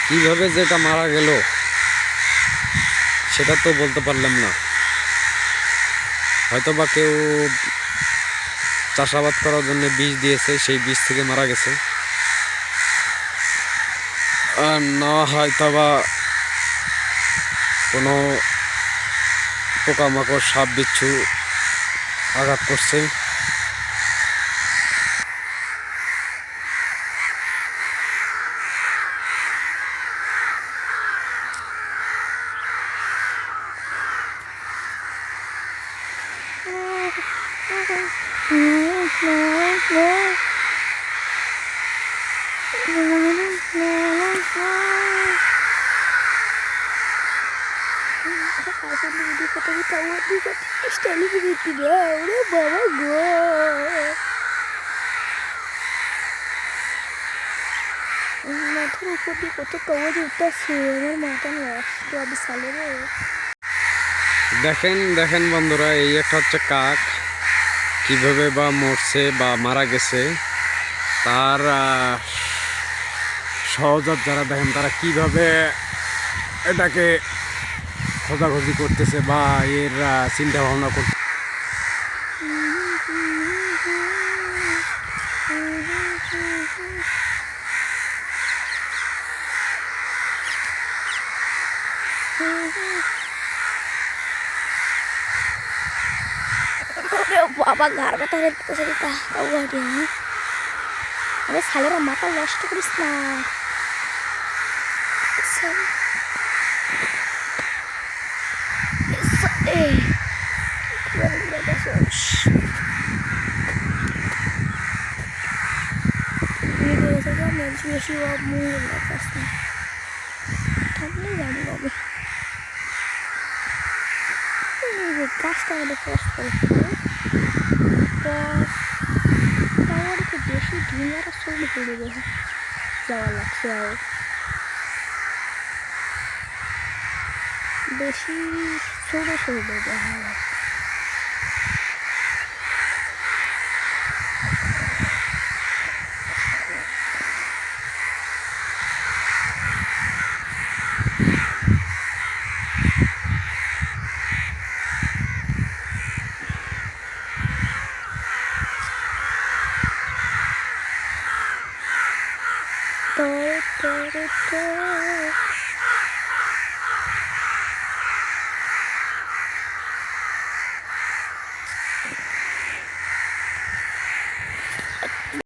কিভাবে যেটা মারা গেল সেটা তো বলতে পারলাম না। হয়তো বা কেউ চাষাবাদ করার জন্য বীজ দিয়েছে, সেই বীজ থেকে মারা গেছে। আর না হয়তো বা কোনো পোকামাকড়, সাপ বিচ্ছু আঘাত করছে। বাবা গো, মাথার উপর দিয়ে কত কাগজ উঠতেছে, আমার মাথা নষ্ট আবি সালে রে। দেখেন দেখেন বন্ধুরা, এই একটা হচ্ছে কাক, কিভাবে বা মরছে বা মারা গেছে তার সহজাত যারা দেখেন তারা কিভাবে এটাকে খোঁজাখুঁজি করতেছে বা এর চিন্তা ভাবনা করতে। বাবা গার ব্যথা হয়ে যেতেছে, আরে সালেরা মাথা নষ্ট করিস না। বেশি থাকলে জানি যাবে গাছটা আমাদের কষ্ট করে বেশি ধুলাটা ছবি পড়ে যাওয়ার লাগছে। আর বেশি ছোটো ছোটো দেখা লাগছে। Todo, todo, todo.